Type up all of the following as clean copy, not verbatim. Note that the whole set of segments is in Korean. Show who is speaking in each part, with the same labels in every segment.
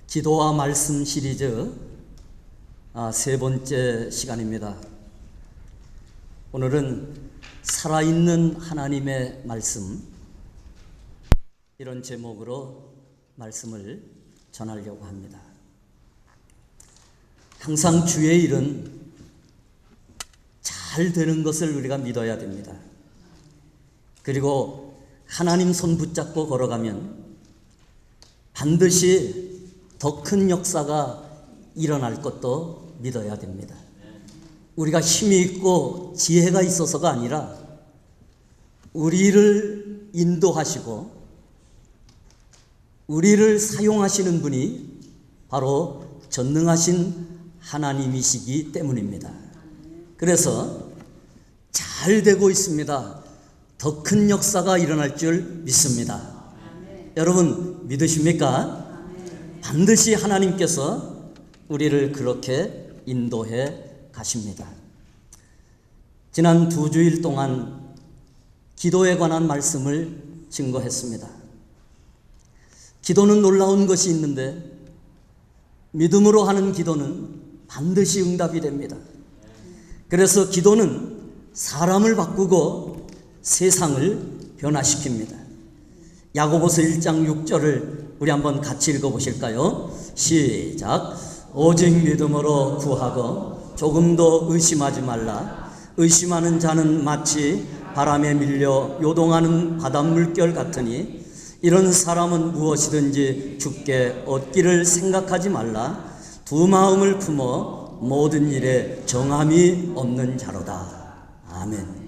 Speaker 1: 기도와 말씀 시리즈 세 번째 시간입니다. 오늘은 살아있는 하나님의 말씀, 이런 제목으로 말씀을 전하려고 합니다. 항상 주의 일은 잘 되는 것을 우리가 믿어야 됩니다. 그리고 하나님 손 붙잡고 걸어가면 반드시 더 큰 역사가 일어날 것도 믿어야 됩니다. 우리가 힘이 있고 지혜가 있어서가 아니라 우리를 인도하시고 우리를 사용하시는 분이 바로 전능하신 하나님이시기 때문입니다. 그래서 잘 되고 있습니다. 더 큰 역사가 일어날 줄 믿습니다. 여러분 믿으십니까? 반드시 하나님께서 우리를 그렇게 인도해 가십니다. 지난 2주일 동안 기도에 관한 말씀을 증거했습니다. 기도는 놀라운 것이 있는데 믿음으로 하는 기도는 반드시 응답이 됩니다. 그래서 기도는 사람을 바꾸고 세상을 변화시킵니다. 야고보서 1장 6절을 우리 한번 같이 읽어보실까요? 시작. 오직 믿음으로 구하고 조금도 의심하지 말라. 의심하는 자는 마치 바람에 밀려 요동하는 바닷물결 같으니 이런 사람은 무엇이든지 주께 얻기를 생각하지 말라. 두 마음을 품어 모든 일에 정함이 없는 자로다. 아멘.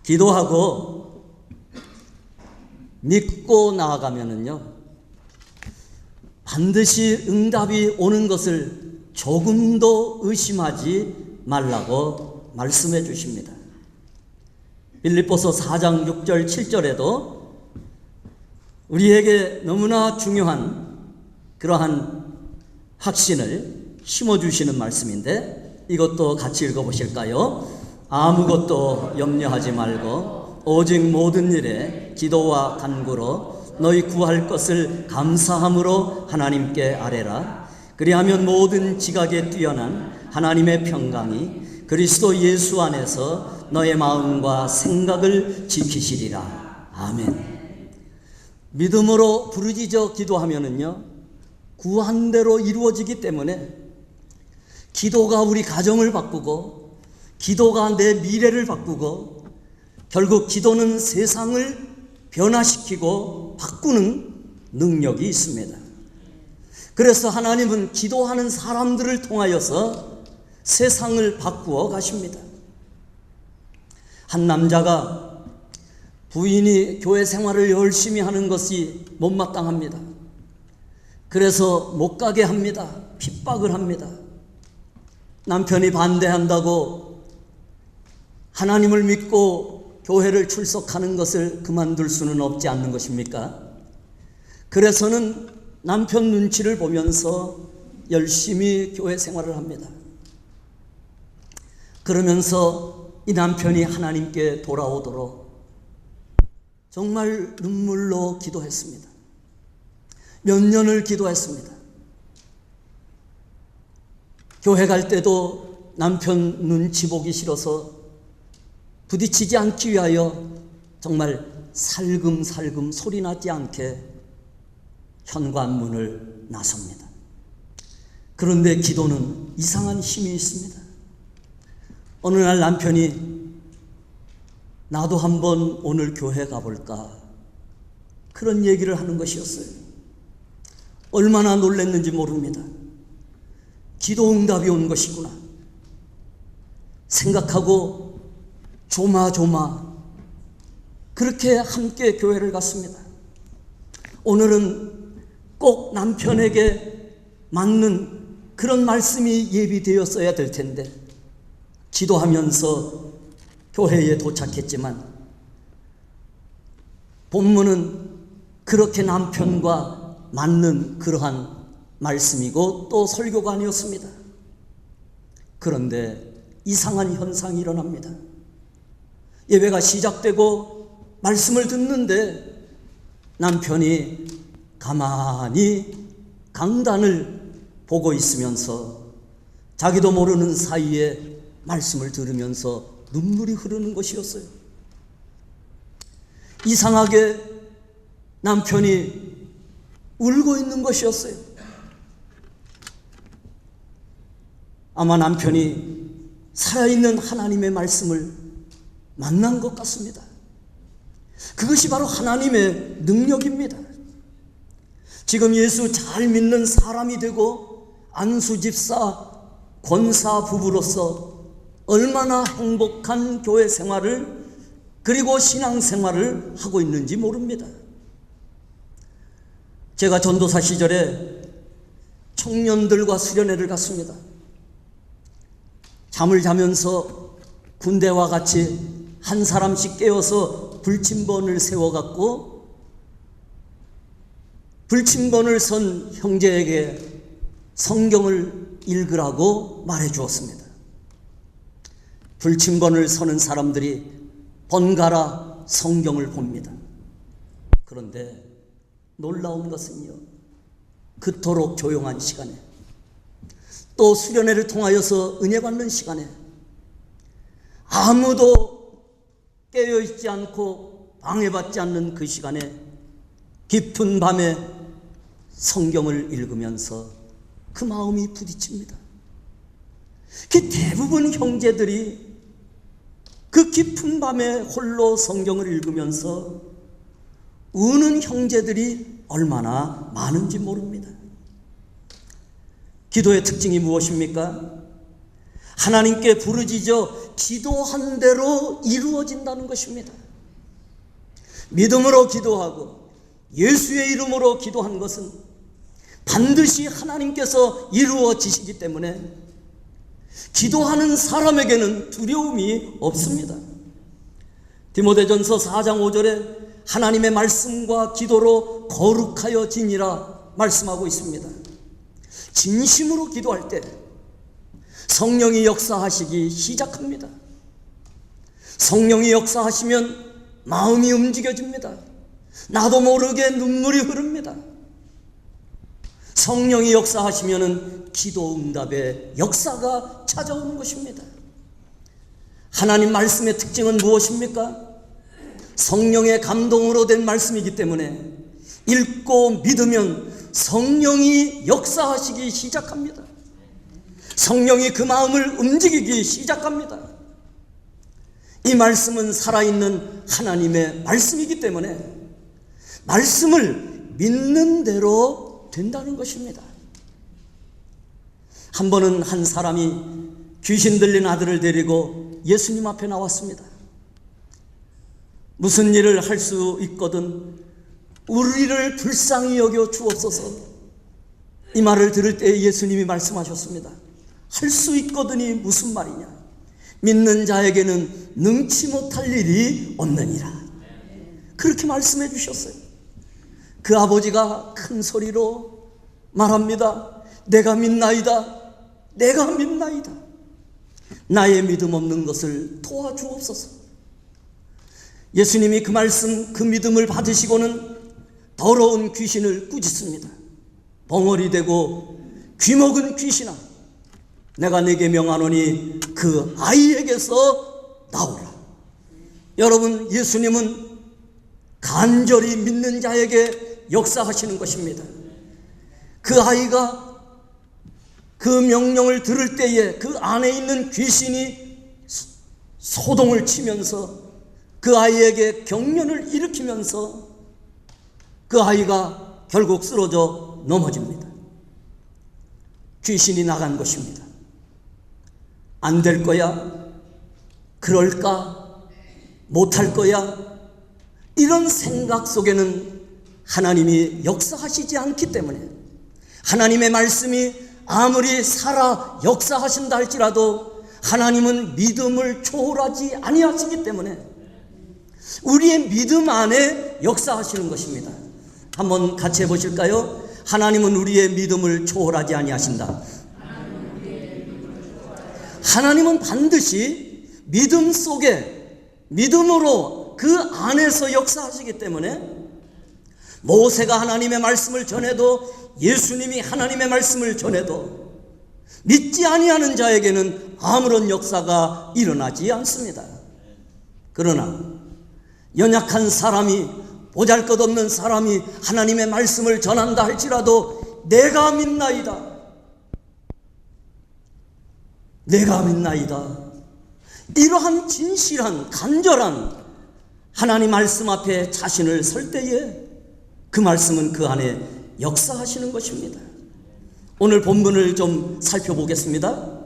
Speaker 1: 기도하고 믿고 나아가면은요, 반드시 응답이 오는 것을 조금도 의심하지 말라고 말씀해 주십니다. 빌립보서 4장 6절 7절에도 우리에게 너무나 중요한 그러한 확신을 심어주시는 말씀인데 이것도 같이 읽어보실까요? 아무것도 염려하지 말고 오직 모든 일에 기도와 간구로 너희 구할 것을 감사함으로 하나님께 아뢰라. 그리하면 모든 지각에 뛰어난 하나님의 평강이 그리스도 예수 안에서 너의 마음과 생각을 지키시리라. 아멘. 믿음으로 부르짖어 기도하면은요, 구한 대로 이루어지기 때문에 기도가 우리 가정을 바꾸고 기도가 내 미래를 바꾸고 결국 기도는 세상을 변화시키고 바꾸는 능력이 있습니다. 그래서 하나님은 기도하는 사람들을 통하여서 세상을 바꾸어 가십니다. 한 남자가 부인이 교회 생활을 열심히 하는 것이 못마땅합니다. 그래서 못 가게 합니다. 핍박을 합니다. 남편이 반대한다고 하나님을 믿고 교회를 출석하는 것을 그만둘 수는 없지 않는 것입니까? 그래서는 남편 눈치를 보면서 열심히 교회 생활을 합니다. 그러면서 이 남편이 하나님께 돌아오도록 정말 눈물로 기도했습니다. 몇 년을 기도했습니다. 교회 갈 때도 남편 눈치 보기 싫어서 부딪히지 않기 위하여 정말 살금살금 소리 나지 않게 현관문을 나섭니다. 그런데 기도는 이상한 힘이 있습니다. 어느 날 남편이 나도 한번 오늘 교회 가볼까, 그런 얘기를 하는 것이었어요. 얼마나 놀랐는지 모릅니다. 기도 응답이 온 것이구나 생각하고 조마조마 그렇게 함께 교회를 갔습니다. 오늘은 꼭 남편에게 맞는 그런 말씀이 예비되었어야 될 텐데 기도하면서 교회에 도착했지만 본문은 그렇게 남편과 맞는 그러한 말씀이고 또 설교가 아니었습니다. 그런데 이상한 현상이 일어납니다. 예배가 시작되고 말씀을 듣는데 남편이 가만히 강단을 보고 있으면서 자기도 모르는 사이에 말씀을 들으면서 눈물이 흐르는 것이었어요. 이상하게 남편이 울고 있는 것이었어요. 아마 남편이 살아있는 하나님의 말씀을 만난 것 같습니다. 그것이 바로 하나님의 능력입니다. 지금 예수 잘 믿는 사람이 되고 안수 집사, 권사 부부로서 얼마나 행복한 교회 생활을 그리고 신앙 생활을 하고 있는지 모릅니다. 제가 전도사 시절에 청년들과 수련회를 갔습니다. 잠을 자면서 군대와 같이 한 사람씩 깨워서 불침번을 세워갖고 불침번을 선 형제에게 성경을 읽으라고 말해 주었습니다. 불침번을 서는 사람들이 번갈아 성경을 봅니다. 그런데 놀라운 것은요, 그토록 조용한 시간에 또 수련회를 통하여서 은혜 받는 시간에 아무도 깨어있지 않고 방해받지 않는 그 시간에 깊은 밤에 성경을 읽으면서 그 마음이 부딪힙니다. 그 대부분 형제들이 그 깊은 밤에 홀로 성경을 읽으면서 우는 형제들이 얼마나 많은지 모릅니다. 기도의 특징이 무엇입니까? 하나님께 부르짖어 기도한 대로 이루어진다는 것입니다. 믿음으로 기도하고 예수의 이름으로 기도한 것은 반드시 하나님께서 이루어지시기 때문에 기도하는 사람에게는 두려움이 없습니다. 디모데전서 4장 5절에 하나님의 말씀과 기도로 거룩하여 지니라 말씀하고 있습니다. 진심으로 기도할 때 성령이 역사하시기 시작합니다. 성령이 역사하시면 마음이 움직여집니다. 나도 모르게 눈물이 흐릅니다. 성령이 역사하시면 기도 응답의 역사가 찾아오는 것입니다. 하나님 말씀의 특징은 무엇입니까? 성령의 감동으로 된 말씀이기 때문에 읽고 믿으면 성령이 역사하시기 시작합니다. 성령이 그 마음을 움직이기 시작합니다. 이 말씀은 살아있는 하나님의 말씀이기 때문에 말씀을 믿는 대로 된다는 것입니다. 한 번은 한 사람이 귀신 들린 아들을 데리고 예수님 앞에 나왔습니다. 무슨 일을 할 수 있거든 우리를 불쌍히 여겨 주옵소서. 이 말을 들을 때 예수님이 말씀하셨습니다. 할 수 있거든이 무슨 말이냐? 믿는 자에게는 능치 못할 일이 없느니라. 그렇게 말씀해 주셨어요. 그 아버지가 큰 소리로 말합니다. 내가 믿나이다. 내가 믿나이다. 나의 믿음 없는 것을 도와주옵소서. 예수님이 그 말씀, 그 믿음을 받으시고는 더러운 귀신을 꾸짖습니다. 벙어리 되고 귀먹은 귀신아, 내가 네게 명하노니 그 아이에게서 나오라. 여러분, 예수님은 간절히 믿는 자에게 역사하시는 것입니다. 그 아이가 그 명령을 들을 때에 그 안에 있는 귀신이 소동을 치면서 그 아이에게 경련을 일으키면서 그 아이가 결국 쓰러져 넘어집니다. 귀신이 나간 것입니다. 안 될 거야? 그럴까? 못할 거야? 이런 생각 속에는 하나님이 역사하시지 않기 때문에 하나님의 말씀이 아무리 살아 역사하신다 할지라도 하나님은 믿음을 초월하지 아니하시기 때문에 우리의 믿음 안에 역사하시는 것입니다. 한번 같이 해보실까요? 하나님은 우리의 믿음을 초월하지 아니하신다. 하나님은 반드시 믿음 속에 믿음으로 그 안에서 역사하시기 때문에 모세가 하나님의 말씀을 전해도, 예수님이 하나님의 말씀을 전해도 믿지 아니하는 자에게는 아무런 역사가 일어나지 않습니다. 그러나 연약한 사람이, 보잘것없는 사람이 하나님의 말씀을 전한다 할지라도 내가 믿나이다, 내가 믿나이다, 이러한 진실한 간절한 하나님 말씀 앞에 자신을 설 때에 그 말씀은 그 안에 역사하시는 것입니다. 오늘 본문을 좀 살펴보겠습니다.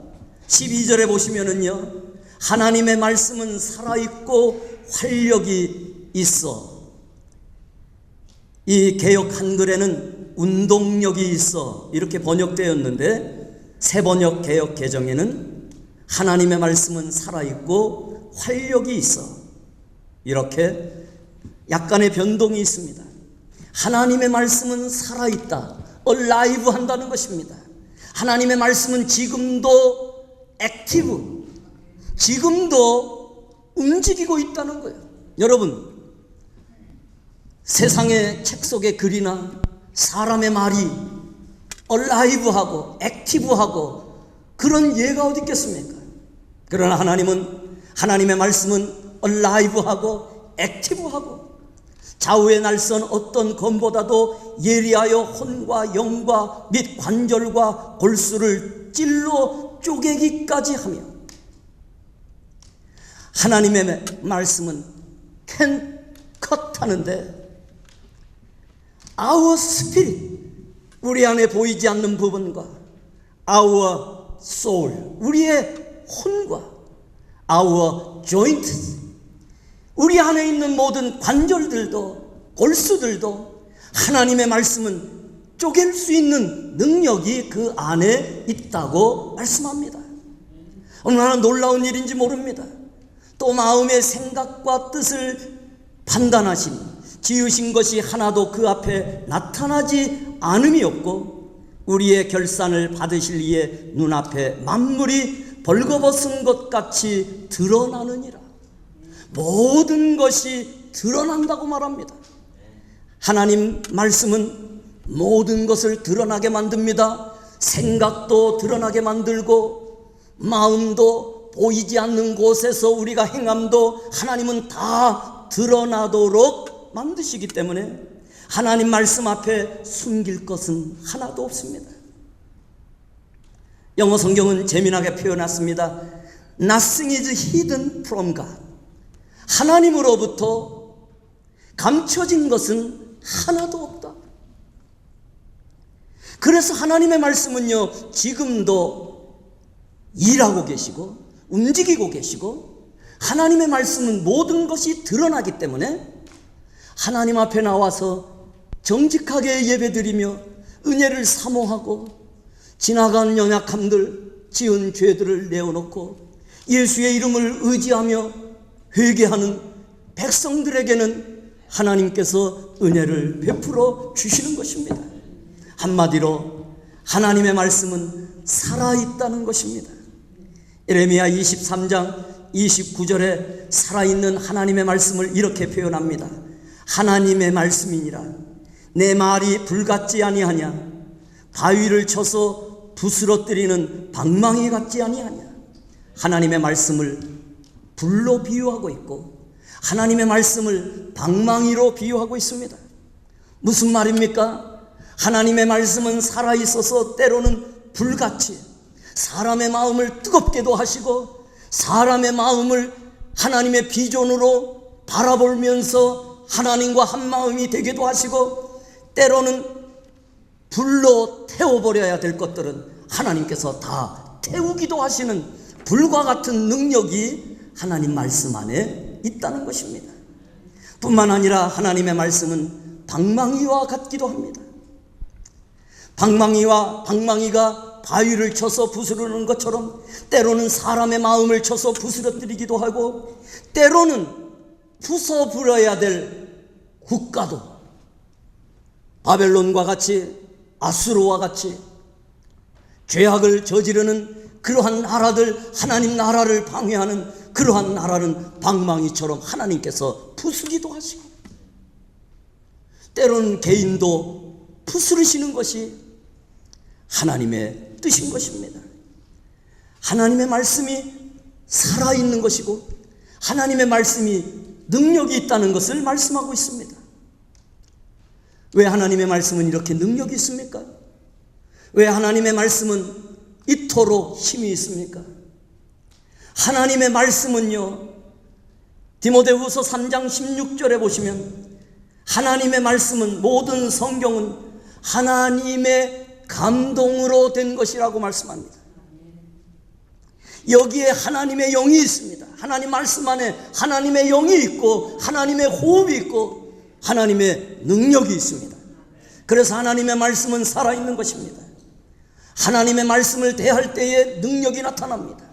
Speaker 1: 12절에 보시면은요, 하나님의 말씀은 살아있고 활력이 있어. 이 개역 한글에는 운동력이 있어 이렇게 번역되었는데, 새번역 개역 개정에는 하나님의 말씀은 살아있고 활력이 있어 이렇게 약간의 변동이 있습니다. 하나님의 말씀은 살아있다, alive 한다는 것입니다. 하나님의 말씀은 지금도 액티브, 지금도 움직이고 있다는 거예요. 여러분, 세상의 책 속의 글이나 사람의 말이 alive하고 액티브하고 그런 예가 어디 있겠습니까? 그러나 하나님의 말씀은 alive하고 액티브하고 좌우의 날선 어떤 검보다도 예리하여 혼과 영과 및 관절과 골수를 찔러 쪼개기까지 하며, 하나님의 말씀은 can cut 하는데 our spirit, 우리 안에 보이지 않는 부분과 our soul, 우리의 혼과 our joints, 우리 안에 있는 모든 관절들도 골수들도 하나님의 말씀은 쪼갤 수 있는 능력이 그 안에 있다고 말씀합니다. 얼마나 놀라운 일인지 모릅니다. 또 마음의 생각과 뜻을 판단하시니 지으신 것이 하나도 그 앞에 나타나지 않음이 없고, 우리의 결산을 받으실 이의 눈앞에 만물이 벌거벗은 것 같이 드러나느니라. 모든 것이 드러난다고 말합니다. 하나님 말씀은 모든 것을 드러나게 만듭니다. 생각도 드러나게 만들고, 마음도 보이지 않는 곳에서 우리가 행함도 하나님은 다 드러나도록 만드시기 때문에 하나님 말씀 앞에 숨길 것은 하나도 없습니다. 영어 성경은 재미나게 표현했습니다. Nothing is hidden from God. 하나님으로부터 감춰진 것은 하나도 없다. 그래서 하나님의 말씀은요, 지금도 일하고 계시고 움직이고 계시고, 하나님의 말씀은 모든 것이 드러나기 때문에 하나님 앞에 나와서 정직하게 예배드리며 은혜를 사모하고, 지나간 연약함들, 지은 죄들을 내어놓고 예수의 이름을 의지하며 회개하는 백성들에게는 하나님께서 은혜를 베풀어 주시는 것입니다. 한마디로 하나님의 말씀은 살아있다는 것입니다. 예레미야 23장 29절에 살아있는 하나님의 말씀을 이렇게 표현합니다. 하나님의 말씀이니라. 내 말이 불같지 아니하냐. 바위를 쳐서 부스러뜨리는 방망이 같지 아니하냐. 하나님의 말씀을 불로 비유하고 있고 하나님의 말씀을 방망이로 비유하고 있습니다. 무슨 말입니까? 하나님의 말씀은 살아있어서 때로는 불같이 사람의 마음을 뜨겁게도 하시고, 사람의 마음을 하나님의 비전으로 바라보면서 하나님과 한 마음이 되기도 하시고, 때로는 불로 태워버려야 될 것들은 하나님께서 다 태우기도 하시는 불과 같은 능력이 하나님 말씀 안에 있다는 것입니다. 뿐만 아니라 하나님의 말씀은 방망이와 같기도 합니다. 방망이가 바위를 쳐서 부스러는 것처럼 때로는 사람의 마음을 쳐서 부스러뜨리기도 하고, 때로는 부숴버려야 될 국가도 바벨론과 같이, 아수르와 같이 죄악을 저지르는 그러한 나라들, 하나님 나라를 방해하는 그러한 나라는 방망이처럼 하나님께서 부수기도 하시고, 때로는 개인도 부스르시는 것이 하나님의 뜻인 것입니다. 하나님의 말씀이 살아있는 것이고 하나님의 말씀이 능력이 있다는 것을 말씀하고 있습니다. 왜 하나님의 말씀은 이렇게 능력이 있습니까? 왜 하나님의 말씀은 이토록 힘이 있습니까? 하나님의 말씀은요, 디모데후서 3장 16절에 보시면 하나님의 말씀은, 모든 성경은 하나님의 감동으로 된 것이라고 말씀합니다. 여기에 하나님의 영이 있습니다. 하나님 말씀 안에 하나님의 영이 있고 하나님의 호흡이 있고 하나님의 능력이 있습니다. 그래서 하나님의 말씀은 살아있는 것입니다. 하나님의 말씀을 대할 때에 능력이 나타납니다.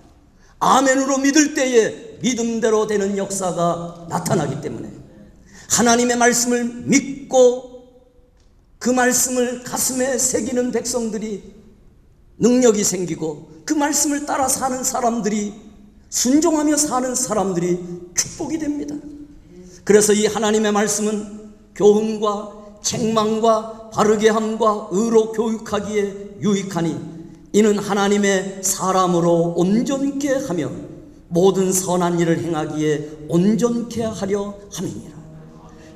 Speaker 1: 아멘으로 믿을 때에 믿음대로 되는 역사가 나타나기 때문에 하나님의 말씀을 믿고 그 말씀을 가슴에 새기는 백성들이 능력이 생기고 그 말씀을 따라 사는 사람들이, 순종하며 사는 사람들이 축복이 됩니다. 그래서 이 하나님의 말씀은 교훈과 책망과 바르게 함과 의로 교육하기에 유익하니 이는 하나님의 사람으로 온전케 하며 모든 선한 일을 행하기에 온전케 하려 함이니라.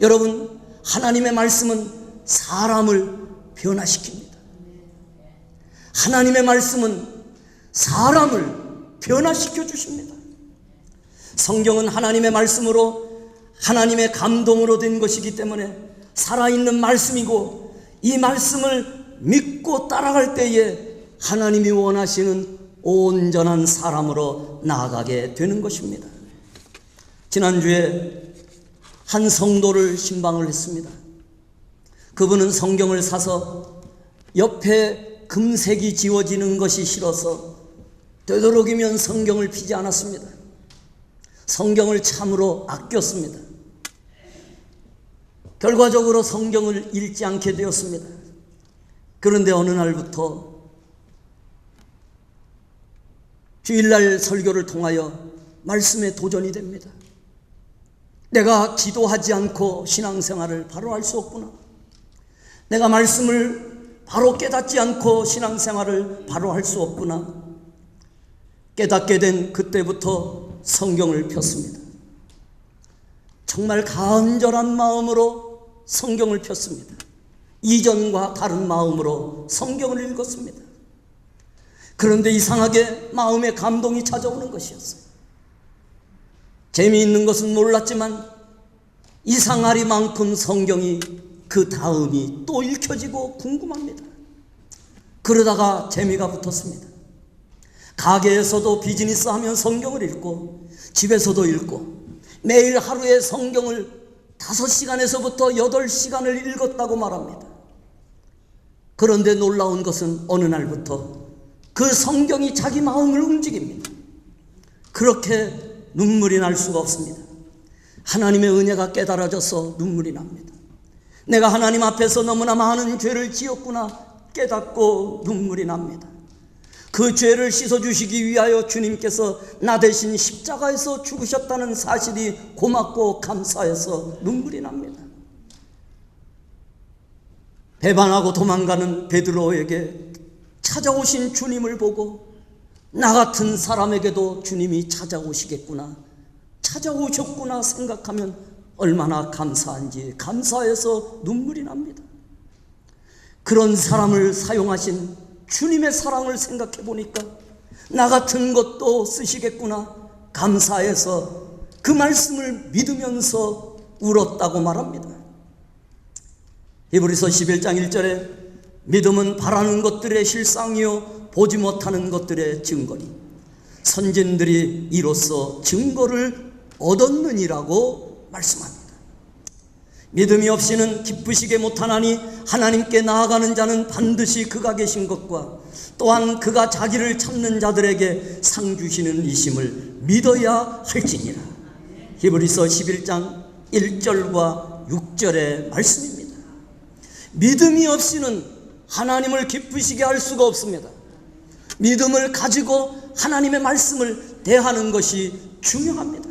Speaker 1: 여러분, 하나님의 말씀은 사람을 변화시킵니다. 하나님의 말씀은 사람을 변화시켜 주십니다. 성경은 하나님의 말씀으로, 하나님의 감동으로 된 것이기 때문에 살아있는 말씀이고, 이 말씀을 믿고 따라갈 때에 하나님이 원하시는 온전한 사람으로 나아가게 되는 것입니다. 지난주에 한 성도를 신방을 했습니다. 그분은 성경을 사서 옆에 금색이 지워지는 것이 싫어서 되도록이면 성경을 피지 않았습니다. 성경을 참으로 아꼈습니다. 결과적으로 성경을 읽지 않게 되었습니다. 그런데 어느 날부터 주일날 설교를 통하여 말씀에 도전이 됩니다. 내가 기도하지 않고 신앙생활을 바로 할 수 없구나. 내가 말씀을 바로 깨닫지 않고 신앙생활을 바로 할 수 없구나. 깨닫게 된 그때부터 성경을 폈습니다. 정말 간절한 마음으로 성경을 폈습니다. 이전과 다른 마음으로 성경을 읽었습니다. 그런데 이상하게 마음에 감동이 찾아오는 것이었어요. 재미있는 것은 몰랐지만 이상하리만큼 성경이 그 다음이 또 읽혀지고 궁금합니다. 그러다가 재미가 붙었습니다. 가게에서도 비즈니스 하면 성경을 읽고 집에서도 읽고 매일 하루에 성경을 5시간에서부터 8시간을 읽었다고 말합니다. 그런데 놀라운 것은 어느 날부터 그 성경이 자기 마음을 움직입니다. 그렇게 눈물이 날 수가 없습니다. 하나님의 은혜가 깨달아져서 눈물이 납니다. 내가 하나님 앞에서 너무나 많은 죄를 지었구나 깨닫고 눈물이 납니다. 그 죄를 씻어주시기 위하여 주님께서 나 대신 십자가에서 죽으셨다는 사실이 고맙고 감사해서 눈물이 납니다. 배반하고 도망가는 베드로에게 찾아오신 주님을 보고 나 같은 사람에게도 주님이 찾아오시겠구나, 찾아오셨구나 생각하면 얼마나 감사한지 감사해서 눈물이 납니다. 그런 사람을 사용하신 주님의 사랑을 생각해 보니까 나 같은 것도 쓰시겠구나 감사해서 그 말씀을 믿으면서 울었다고 말합니다. 히브리서 11장 1절에 믿음은 바라는 것들의 실상이요 보지 못하는 것들의 증거니 선진들이 이로써 증거를 얻었느니라고 말씀합니다. 믿음이 없이는 기쁘시게 못하나니 하나님께 나아가는 자는 반드시 그가 계신 것과 또한 그가 자기를 찾는 자들에게 상 주시는 이심을 믿어야 할지니라. 히브리서 11장 1절과 6절의 말씀입니다. 믿음이 없이는 하나님을 기쁘시게 할 수가 없습니다. 믿음을 가지고 하나님의 말씀을 대하는 것이 중요합니다.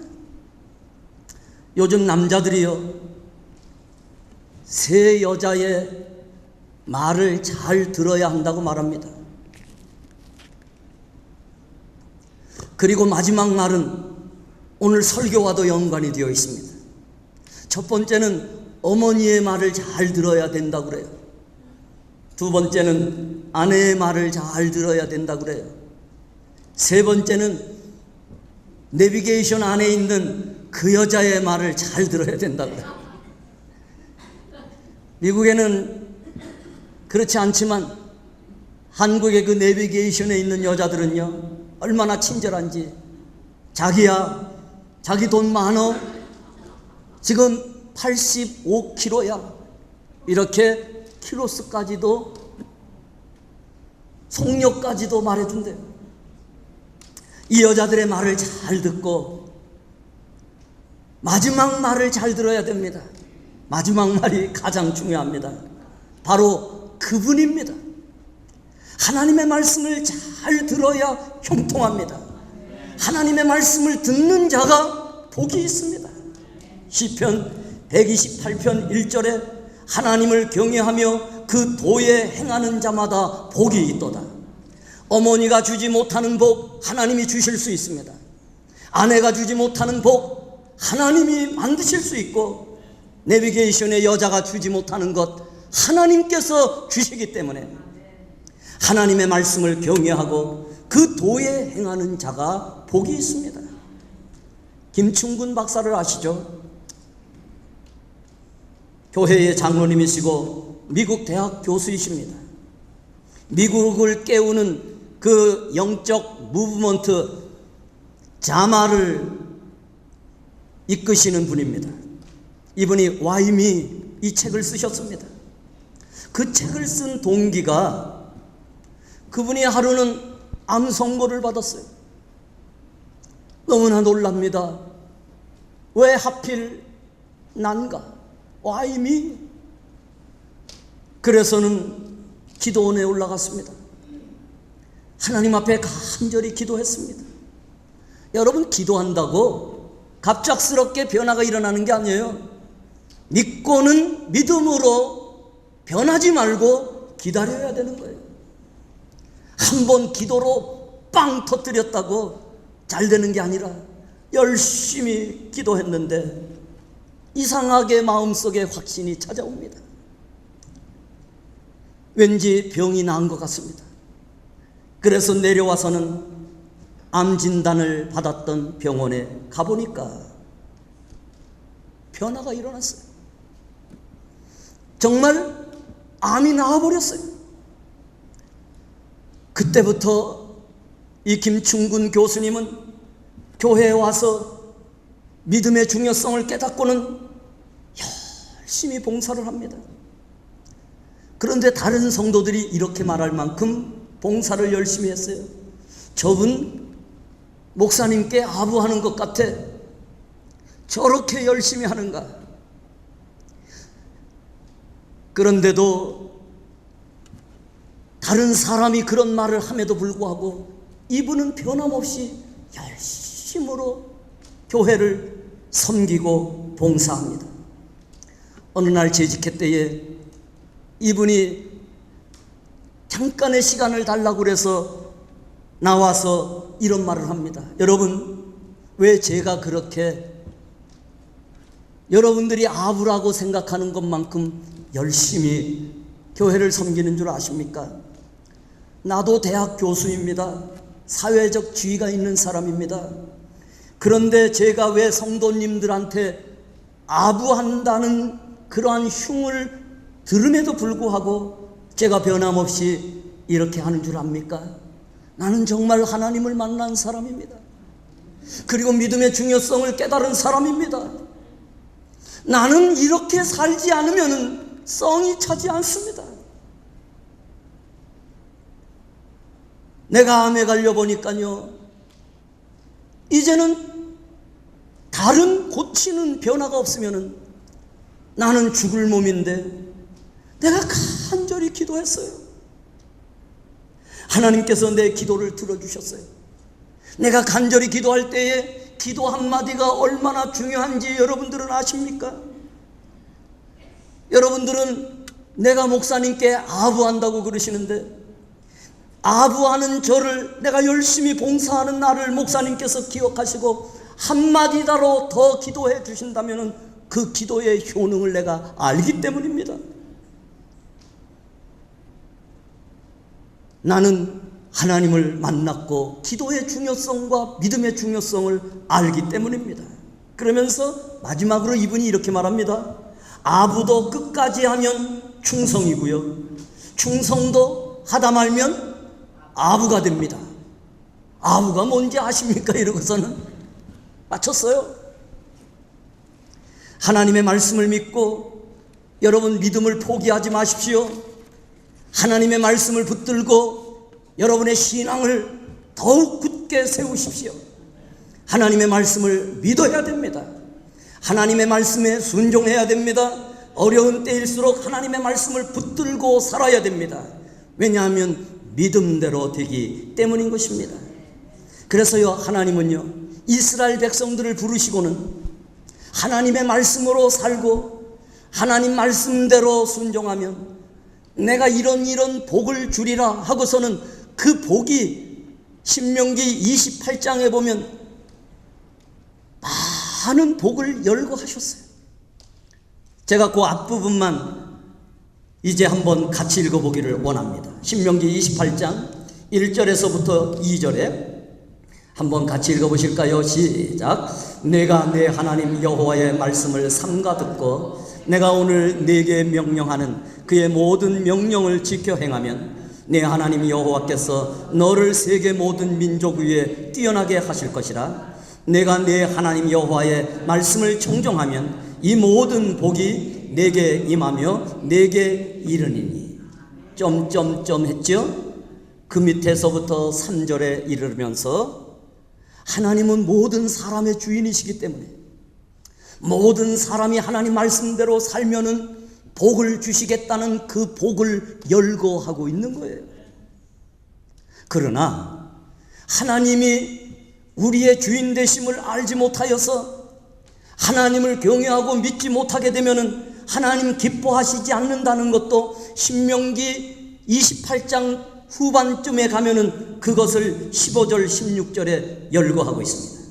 Speaker 1: 요즘 남자들이요 세 여자의 말을 잘 들어야 한다고 말합니다. 그리고 마지막 말은 오늘 설교와도 연관이 되어 있습니다. 첫 번째는 어머니의 말을 잘 들어야 된다고 그래요. 두 번째는 아내의 말을 잘 들어야 된다고 그래요. 세 번째는 내비게이션 안에 있는 그 여자의 말을 잘 들어야 된다고 그래요. 미국에는 그렇지 않지만 한국의 그 내비게이션에 있는 여자들은요, 얼마나 친절한지. 자기야, 자기 돈 많어? 지금 85kg야. 이렇게 키로수까지도, 속력까지도 말해준대요. 이 여자들의 말을 잘 듣고 마지막 말을 잘 들어야 됩니다. 마지막 말이 가장 중요합니다. 바로 그분입니다. 하나님의 말씀을 잘 들어야 형통합니다. 하나님의 말씀을 듣는 자가 복이 있습니다. 시편 128편 1절에 하나님을 경외하며 그 도에 행하는 자마다 복이 있도다. 어머니가 주지 못하는 복 하나님이 주실 수 있습니다. 아내가 주지 못하는 복 하나님이 만드실 수 있고, 내비게이션의 여자가 주지 못하는 것 하나님께서 주시기 때문에 하나님의 말씀을 경외하고 그 도에 행하는 자가 복이 있습니다. 김충근 박사를 아시죠? 교회의 장로님이시고 미국 대학 교수이십니다. 미국을 깨우는 그 영적 무브먼트 자마를 이끄시는 분입니다. 이분이 와이미 이 책을 쓰셨습니다. 그 책을 쓴 동기가 그분이 하루는 암 선고를 받았어요. 너무나 놀랍니다. 왜 하필 난가? 와이미? 그래서는 기도원에 올라갔습니다. 하나님 앞에 간절히 기도했습니다. 여러분, 기도한다고 갑작스럽게 변화가 일어나는 게 아니에요. 믿고는 믿음으로 변하지 말고 기다려야 되는 거예요. 한 번 기도로 빵 터뜨렸다고 잘 되는 게 아니라 열심히 기도했는데 이상하게 마음속에 확신이 찾아옵니다. 왠지 병이 나은 것 같습니다. 그래서 내려와서는 암 진단을 받았던 병원에 가보니까 변화가 일어났어요. 정말 암이 나와버렸어요. 그때부터 이 김충근 교수님은 교회에 와서 믿음의 중요성을 깨닫고는 열심히 봉사를 합니다. 그런데 다른 성도들이 이렇게 말할 만큼 봉사를 열심히 했어요. 저분 목사님께 아부하는 것 같아. 저렇게 열심히 하는가. 그런데도 다른 사람이 그런 말을 함에도 불구하고 이분은 변함없이 열심으로 교회를 섬기고 봉사합니다. 어느 날 재직회 때에 이분이 잠깐의 시간을 달라고 그래서 나와서 이런 말을 합니다. 여러분, 왜 제가 그렇게 여러분들이 아부라고 생각하는 것만큼 열심히 교회를 섬기는 줄 아십니까? 나도 대학 교수입니다. 사회적 지위가 있는 사람입니다. 그런데 제가 왜 성도님들한테 아부한다는 그러한 흉을 들음에도 불구하고 제가 변함없이 이렇게 하는 줄 압니까? 나는 정말 하나님을 만난 사람입니다. 그리고 믿음의 중요성을 깨달은 사람입니다. 나는 이렇게 살지 않으면 성이 차지 않습니다. 내가 암에 걸려보니까요, 이제는 다른 고치는 변화가 없으면 나는 죽을 몸인데 내가 간절히 기도했어요. 하나님께서 내 기도를 들어주셨어요. 내가 간절히 기도할 때에 기도 한마디가 얼마나 중요한지 여러분들은 아십니까? 여러분들은 내가 목사님께 아부한다고 그러시는데, 아부하는 저를, 내가 열심히 봉사하는 나를 목사님께서 기억하시고 한마디다로 더 기도해 주신다면 그 기도의 효능을 내가 알기 때문입니다. 나는 하나님을 만났고 기도의 중요성과 믿음의 중요성을 알기 때문입니다. 그러면서 마지막으로 이분이 이렇게 말합니다. 아부도 끝까지 하면 충성이고요, 충성도 하다 말면 아부가 됩니다. 아부가 뭔지 아십니까? 이러고서는 마쳤어요. 하나님의 말씀을 믿고 여러분 믿음을 포기하지 마십시오. 하나님의 말씀을 붙들고 여러분의 신앙을 더욱 굳게 세우십시오. 하나님의 말씀을 믿어야 됩니다. 하나님의 말씀에 순종해야 됩니다. 어려운 때일수록 하나님의 말씀을 붙들고 살아야 됩니다. 왜냐하면 믿음대로 되기 때문인 것입니다. 그래서요, 하나님은요, 이스라엘 백성들을 부르시고는 하나님의 말씀으로 살고 하나님 말씀대로 순종하면 내가 이런 복을 주리라 하고서는 그 복이 신명기 28장에 보면 많은 복을 열거하셨어요. 제가 그 앞부분만 이제 한번 같이 읽어보기를 원합니다. 신명기 28장 1절에서부터 2절에 한번 같이 읽어보실까요? 시작. 내가 내 하나님 여호와의 말씀을 삼가 듣고 내가 오늘 네게 명령하는 그의 모든 명령을 지켜 행하면 내 하나님 여호와께서 너를 세계 모든 민족 위에 뛰어나게 하실 것이라. 내가 내 하나님 여호와의 말씀을 청종하면 이 모든 복이 내게 임하며 내게 이르니니. 점점점 했죠. 그 밑에서부터 3절에 이르면서 하나님은 모든 사람의 주인이시기 때문에 모든 사람이 하나님 말씀대로 살면은 복을 주시겠다는 그 복을 열거하고 있는 거예요. 그러나 하나님이 우리의 주인 되심을 알지 못하여서 하나님을 경외하고 믿지 못하게 되면은 하나님 기뻐하시지 않는다는 것도 신명기 28장 후반쯤에 가면은 그것을 15절 16절에 열거하고 있습니다.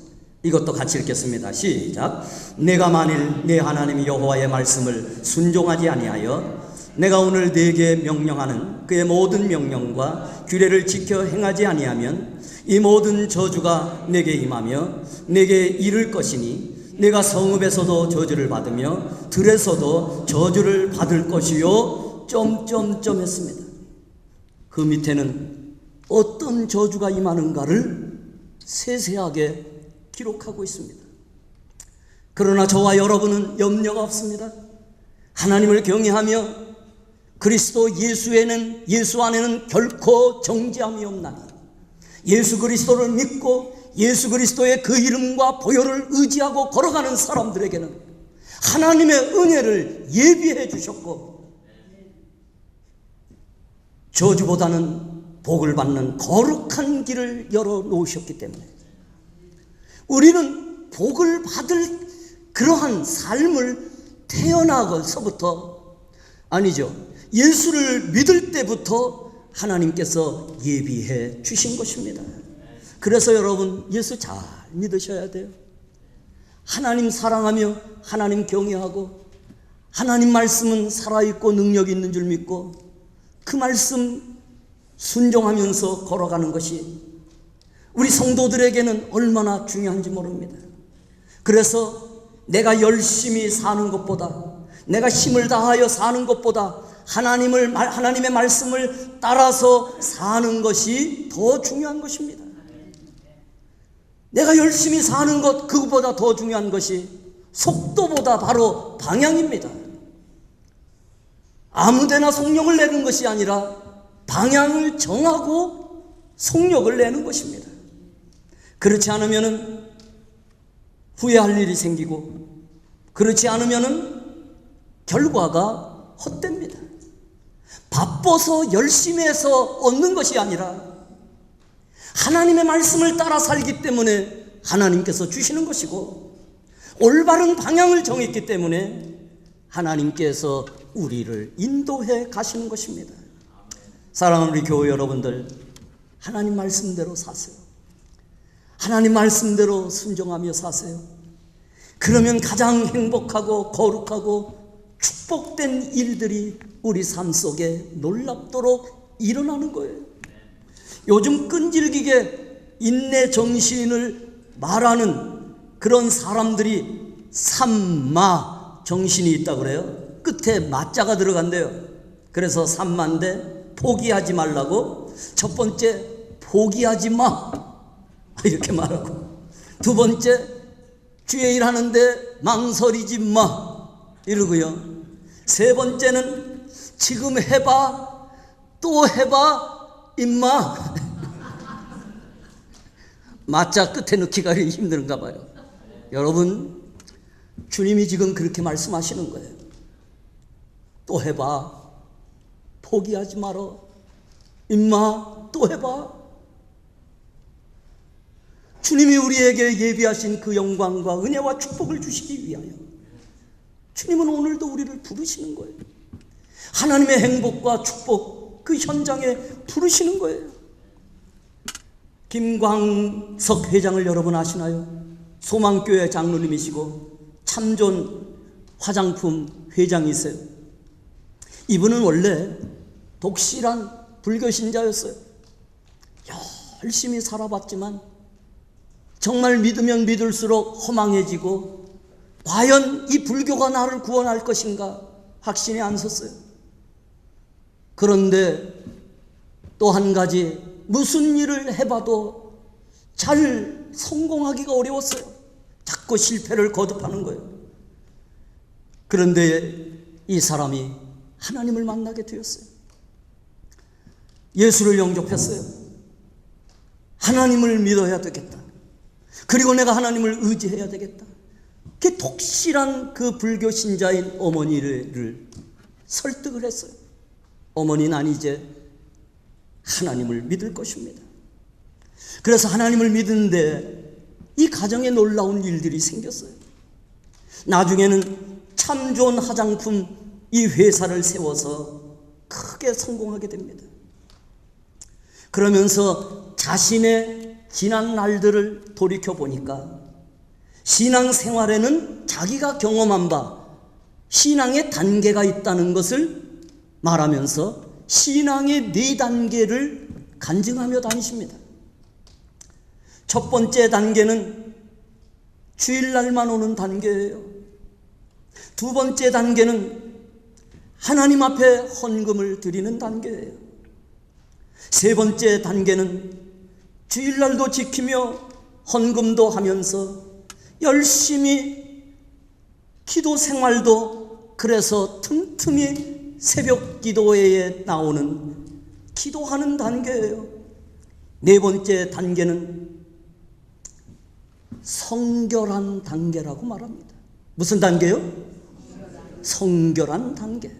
Speaker 1: 이것도 같이 읽겠습니다. 시작. 내가 만일 내 하나님 여호와의 말씀을 순종하지 아니하여 내가 오늘 네게 명령하는 그의 모든 명령과 규례를 지켜 행하지 아니하면 이 모든 저주가 내게 임하며 내게 이를 것이니 내가 성읍에서도 저주를 받으며 들에서도 저주를 받을 것이요. 점점점 했습니다. 그 밑에는 어떤 저주가 임하는가를 세세하게 기록하고 있습니다. 그러나 저와 여러분은 염려가 없습니다. 하나님을 경외하며 그리스도 예수 안에는 결코 정죄함이 없나니 예수 그리스도를 믿고 예수 그리스도의 그 이름과 보혈을 의지하고 걸어가는 사람들에게는 하나님의 은혜를 예비해 주셨고 저주보다는 복을 받는 거룩한 길을 열어놓으셨기 때문에 우리는 복을 받을 그러한 삶을 태어나서부터, 아니죠, 예수를 믿을 때부터 하나님께서 예비해 주신 것입니다. 그래서 여러분 예수 잘 믿으셔야 돼요. 하나님 사랑하며 하나님 경외하고 하나님 말씀은 살아있고 능력이 있는 줄 믿고 그 말씀 순종하면서 걸어가는 것이 우리 성도들에게는 얼마나 중요한지 모릅니다. 그래서 내가 열심히 사는 것보다, 내가 힘을 다하여 사는 것보다 하나님의 말씀을 따라서 사는 것이 더 중요한 것입니다. 내가 열심히 사는 것, 그것보다 더 중요한 것이 속도보다 바로 방향입니다. 아무데나 속력을 내는 것이 아니라 방향을 정하고 속력을 내는 것입니다. 그렇지 않으면 후회할 일이 생기고, 그렇지 않으면 결과가 헛됩니다. 바빠서 열심히 해서 얻는 것이 아니라 하나님의 말씀을 따라 살기 때문에 하나님께서 주시는 것이고, 올바른 방향을 정했기 때문에 하나님께서 우리를 인도해 가시는 것입니다. 사랑하는 우리 교회 여러분들, 하나님 말씀대로 사세요. 하나님 말씀대로 순종하며 사세요. 그러면 가장 행복하고 거룩하고 축복된 일들이 우리 삶 속에 놀랍도록 일어나는 거예요. 요즘 끈질기게 인내 정신을 말하는 그런 사람들이 삼마 정신이 있다고 그래요. 끝에 마자가 들어간대요. 그래서 삼마인데 포기하지 말라고, 첫 번째 포기하지 마 이렇게 말하고, 두 번째 주의 일 하는데 망설이지 마 이러고요. 세 번째는 지금 해봐, 또 해봐 임마. 마자 끝에 넣기가 힘든가 봐요. 여러분, 주님이 지금 그렇게 말씀하시는 거예요. 또 해봐, 포기하지 말어 임마, 또 해봐. 주님이 우리에게 예비하신 그 영광과 은혜와 축복을 주시기 위하여 주님은 오늘도 우리를 부르시는 거예요. 하나님의 행복과 축복 그 현장에 부르시는 거예요. 김광석 회장을 여러분 아시나요? 소망교회 장로님이시고 참존 화장품 회장이세요. 이분은 원래 독실한 불교신자였어요. 열심히 살아봤지만 정말 믿으면 믿을수록 허망해지고, 과연 이 불교가 나를 구원할 것인가 확신이 안 섰어요. 그런데 또 한 가지, 무슨 일을 해봐도 잘 성공하기가 어려웠어요. 자꾸 실패를 거듭하는 거예요. 그런데 이 사람이 하나님을 만나게 되었어요. 예수를 영접했어요. 하나님을 믿어야 되겠다. 그리고 내가 하나님을 의지해야 되겠다. 그 독실한 그 불교 신자인 어머니를 설득을 했어요. 어머니, 난 이제 하나님을 믿을 것입니다. 그래서 하나님을 믿는데 이 가정에 놀라운 일들이 생겼어요. 나중에는 참 좋은 화장품 이 회사를 세워서 크게 성공하게 됩니다. 그러면서 자신의 지난 날들을 돌이켜보니까 신앙생활에는 자기가 경험한 바 신앙의 단계가 있다는 것을 말하면서 신앙의 4단계를 간증하며 다니십니다. 첫 번째 단계는 주일날만 오는 단계예요. 두 번째 단계는 하나님 앞에 헌금을 드리는 단계예요. 세 번째 단계는 주일날도 지키며 헌금도 하면서 열심히 기도 생활도, 그래서 틈틈이 새벽 기도회에 나오는 기도하는 단계예요. 네 번째 단계는 성결한 단계라고 말합니다. 무슨 단계요? 성결한 단계.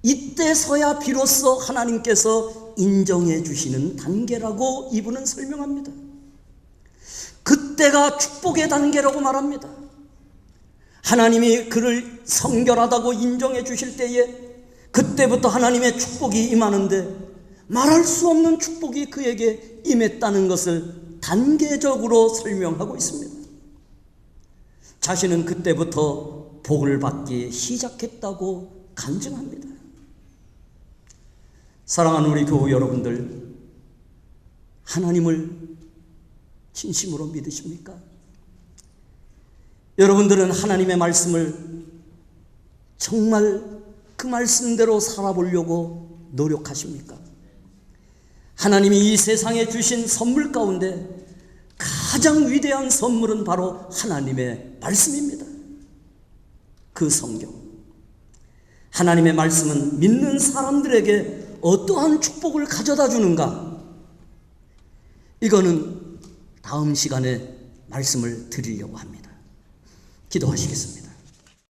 Speaker 1: 이때서야 비로소 하나님께서 인정해 주시는 단계라고 이분은 설명합니다. 그때가 축복의 단계라고 말합니다. 하나님이 그를 성결하다고 인정해 주실 때에 그때부터 하나님의 축복이 임하는데, 말할 수 없는 축복이 그에게 임했다는 것을 단계적으로 설명하고 있습니다. 자신은 그때부터 복을 받기 시작했다고 간증합니다. 사랑하는 우리 교우 여러분들, 하나님을 진심으로 믿으십니까? 여러분들은 하나님의 말씀을 정말 그 말씀대로 살아보려고 노력하십니까? 하나님이 이 세상에 주신 선물 가운데 가장 위대한 선물은 바로 하나님의 말씀입니다. 그 성경. 하나님의 말씀은 믿는 사람들에게 어떠한 축복을 가져다 주는가? 이거는 다음 시간에 말씀을 드리려고 합니다. 기도하시겠습니다.